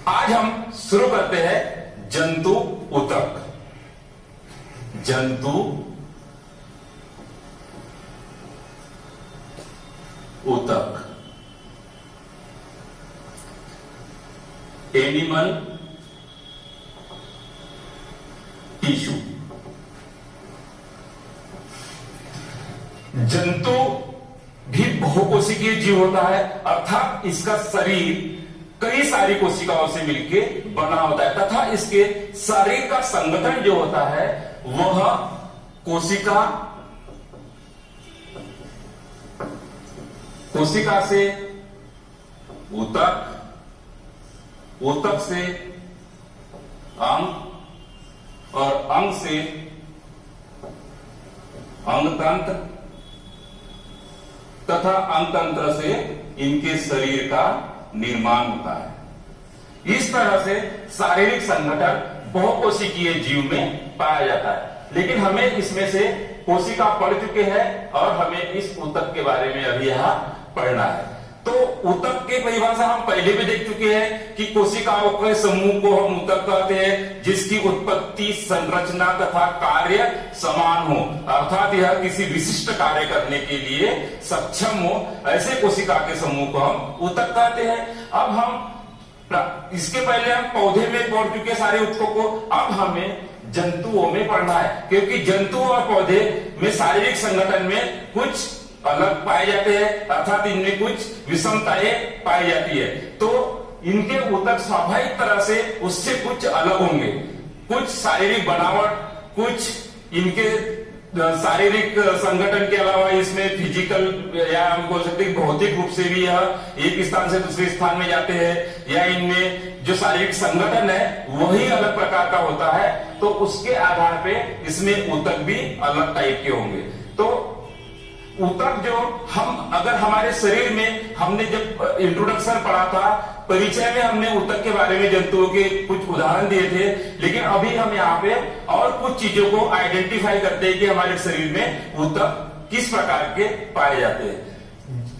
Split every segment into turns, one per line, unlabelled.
आज हम शुरू करते हैं जंतु ऊतक। जंतु ऊतक, एनिमल टिश्यू। जंतु भी बहुकोशिकीय जीव होता है, अर्थात इसका शरीर कई सारी कोशिकाओं से मिलकर बना होता है तथा इसके शरीर का संगठन जो होता है वह कोशिका से ऊतक, ऊतक से अंग और अंग से अंगतंत्र तथा अंगतंत्र से इनके शरीर का निर्माण होता है। इस तरह से शारीरिक संगठन बहुकोशिकीय जीव में पाया जाता है। लेकिन हमें इसमें से कोशिका पढ़ चुके हैं और हमें इस ऊतक के बारे में अभी यहां पढ़ना है। तो ऊतक की परिभाषा हम पहले भी देख चुके हैं कि कोशिकाओं के समूह को हम ऊतक कहते हैं, जिसकी उत्पत्ति, संरचना तथा कार्य समान हो, अर्थात यह किसी विशिष्ट कार्य करने के लिए सक्षम हो, ऐसे कोशिका के समूह को हम ऊतक कहते हैं। अब हम इसके पहले हम पौधे में पढ़ चुके सारे ऊतकों को, अब हमें जंतुओं में पढ़ना है, क्योंकि जंतु और पौधे में शारीरिक संगठन में कुछ अलग पाए जाते हैं, अर्थात इनमें कुछ विषमताएं पाई जाती है। तो इनके ऊतक स्वाभाविक तरह से उससे कुछ अलग होंगे, कुछ शारीरिक बनावट, कुछ इनके शारीरिक संगठन के अलावा इसमें फिजिकल या हम बोल सकते हैं भौतिक रूप से भी यह एक स्थान से दूसरे स्थान में जाते हैं, या इनमें जो शारीरिक संगठन है वही अलग प्रकार का होता है। तो उसके आधार पे इसमें ऊतक भी अलग टाइप के होंगे। तो ऊतक जो हम अगर हमारे शरीर में हमने जब इंट्रोडक्शन पढ़ा था, परिचय में हमने ऊतक के बारे में जंतुओं के कुछ उदाहरण दिए थे, लेकिन अभी हम यहाँ पे और कुछ चीजों को आइडेंटिफाई करते हैं कि हमारे शरीर में ऊतक किस प्रकार के पाए जाते हैं।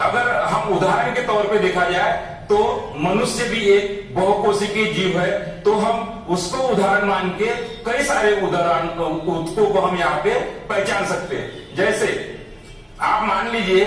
अगर हम उदाहरण के तौर पे देखा जाए तो मनुष्य भी एक बहुकोशिकीय जीव है, तो हम उसको उदाहरण मान के कई सारे उदाहरण ऊतकों को हम यहाँ पे पहचान सकते हैं। जैसे आप मान लीजिए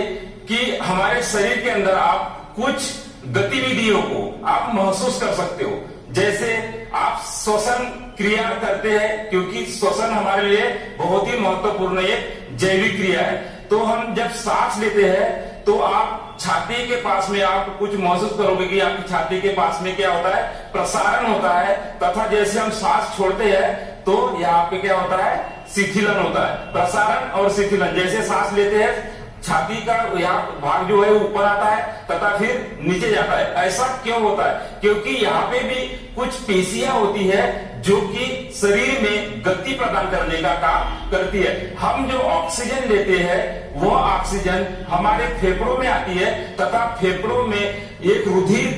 कि हमारे शरीर के अंदर आप कुछ गतिविधियों को आप महसूस कर सकते हो, जैसे आप श्वसन क्रिया करते हैं, क्योंकि श्वसन हमारे लिए बहुत ही महत्वपूर्ण एक जैविक क्रिया है। तो हम जब सांस लेते हैं तो आप छाती के पास में आप कुछ महसूस करोगे कि आपकी छाती के पास में क्या होता है, प्रसारण होता है, तथा जैसे हम सांस छोड़ते हैं तो यहाँ पे क्या होता है, शिथिलन होता है। प्रसारण और शिथिलन, जैसे सांस लेते हैं छाती का यहाँ भाग जो है ऊपर आता है तथा फिर नीचे जाता है। ऐसा क्यों होता है? क्योंकि यहाँ पे भी कुछ पेशियां होती है जो कि शरीर में गति प्रदान करने का काम करती है। हम जो ऑक्सीजन लेते हैं वो ऑक्सीजन हमारे फेफड़ों में आती है तथा फेफड़ों में एक रुधिर,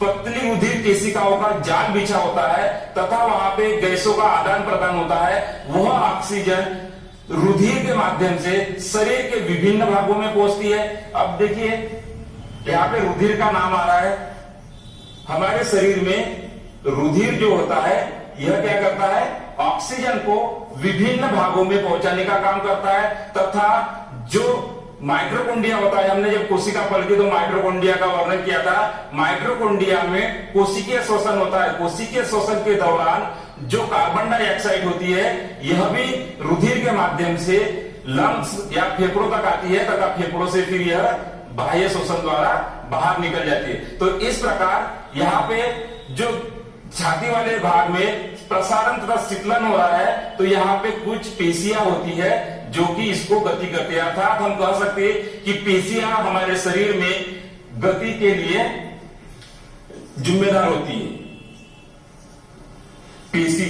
पतली रुधिर केशिकाओं का जाल बिछा होता है तथा वहां पे गैसों का आदान प्रदान होता है। वह ऑक्सीजन रुधिर के माध्यम से शरीर के विभिन्न भागों में पहुंचती है। अब देखिए यहाँ पे रुधिर का नाम आ रहा है। हमारे शरीर में रुधिर जो होता है यह क्या करता है, ऑक्सीजन को विभिन्न भागों में पहुंचाने का काम करता है, तथा जो माइटोकॉन्ड्रिया होता है, हमने जब कोशिका पढ़ी थी तो माइटोकॉन्ड्रिया का वर्णन किया था। माइटोकॉन्ड्रिया में कोशिकीय श्वसन होता है। कोशिकीय श्वसन के दौरान जो कार्बन डाइऑक्साइड होती है यह भी रुधिर के माध्यम से लंग्स या फेफड़ों तक आती है तथा फेफड़ों से फिर यह बाह्य श्वसन द्वारा बाहर निकल जाती है। तो इस प्रकार यहाँ पे जो छाती वाले भाग में प्रसारण तथा शीतलन हो रहा है, तो यहाँ पे कुछ पेशियां होती है जो कि इसको गति करती है। अर्थात हम कह सकते हैं कि पेशियां हमारे शरीर में गति के लिए जिम्मेदार होती है। पेशी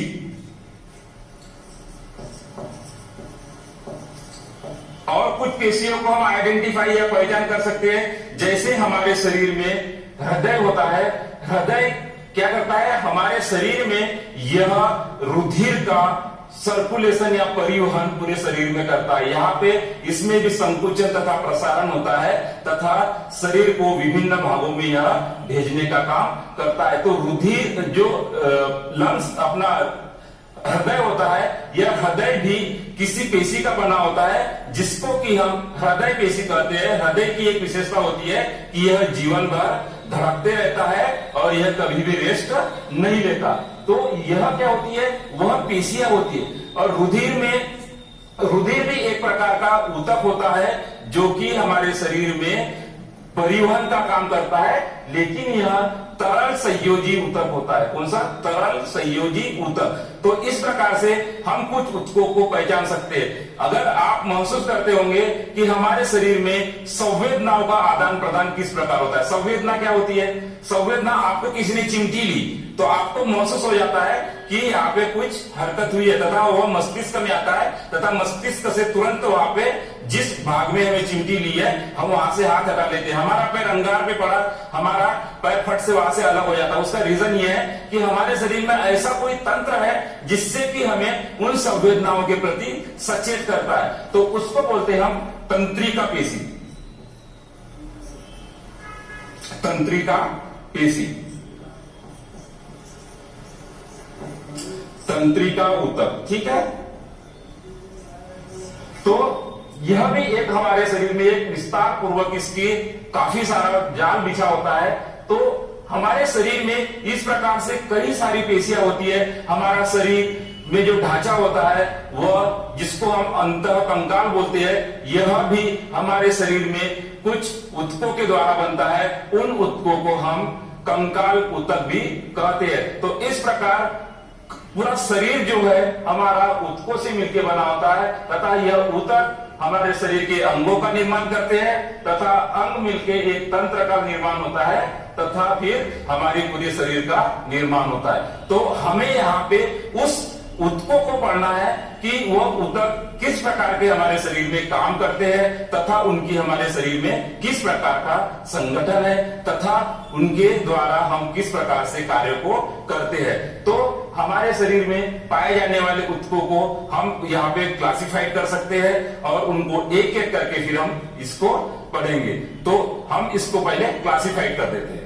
और कुछ पेशियों को हम आइडेंटिफाई या पहचान कर सकते हैं। जैसे हमारे शरीर में हृदय होता है, हृदय क्या करता है, हमारे शरीर में यह रुधिर का सर्कुलेशन या परिवहन पूरे शरीर में करता है। यहाँ पे इसमें भी संकुचन तथा प्रसारण होता है तथा शरीर को विभिन्न भागों में यह भेजने का काम करता है। तो रुधिर जो लंग्स अपना हृदय होता है, यह हृदय भी किसी पेशी का बना होता है जिसको कि हम हृदय पेशी कहते हैं। हृदय की एक विशेषता होती है कि यह जीवन भर धड़कते रहता है और यह कभी भी रेस्ट नहीं लेता। तो यह क्या होती है, वह पेशियां होती है। और रुधिर भी एक प्रकार का ऊतक होता है जो कि हमारे शरीर में परिवहन का काम करता है, लेकिन यह तरल संयोजी ऊतक होता है। कौन सा? तरल संयोजी ऊतक। तो इस प्रकार से हम कुछ ऊतकों को पहचान सकते हैं। अगर आप महसूस करते होंगे कि हमारे शरीर में संवेदनाओं का आदान प्रदान किस प्रकार होता है। संवेदना क्या होती है? संवेदना, आपको किसी ने चिमटी ली तो आपको महसूस हो जाता है कि यहाँ पे कुछ हरकत हुई है तथा वह मस्तिष्क में आता है तथा मस्तिष्क से तुरंत वहां पे जिस भाग में हमें चिमटी ली है हम वहां से हाथ हटा लेते हैं। हमारा पैर अंगार पे पड़ा, हमारा पैर फट से वहां से अलग हो जाता है। उसका रीजन ये है कि हमारे शरीर में ऐसा कोई तंत्र है जिससे कि हमें उन संवेदनाओं के प्रति सचेत करता है। तो उसको बोलते हैं हम तंत्रिका पेशी। तंत्रिका पेशी, तंत्रिका ऊतक, ठीक है। तो यह भी एक हमारे शरीर में एक विस्तार पूर्वक इसके काफी सारा जाल बिछा होता है। तो हमारे शरीर में इस प्रकार से कई सारी पेशियां होती है। हमारा शरीर में जो ढांचा होता है वह, जिसको हम अंतः कंकाल बोलते हैं, यह भी हमारे शरीर में कुछ ऊतकों के द्वारा बनता है। उन ऊतकों को हम कंकाल ऊतक भी कहते हैं। तो इस प्रकार पूरा शरीर जो है हमारा ऊतकों से मिलकर बना होता है तथा यह ऊतक हमारे शरीर के अंगों का निर्माण करते हैं तथा अंग मिलकर एक तंत्र का निर्माण होता है तथा फिर हमारे पूरे शरीर का निर्माण होता है। तो हमें यहाँ पे उस ऊतकों को पढ़ना है कि वह ऊतक किस प्रकार के हमारे शरीर में काम करते हैं तथा उनकी हमारे शरीर में किस प्रकार का संगठन है तथा उनके द्वारा हम किस प्रकार से कार्य को करते हैं। तो हमारे शरीर में पाए जाने वाले ऊतकों को हम यहाँ पे क्लासिफाइड कर सकते हैं और उनको एक एक करके फिर हम इसको पढ़ेंगे। तो हम इसको पहले क्लासिफाइड कर देते हैं।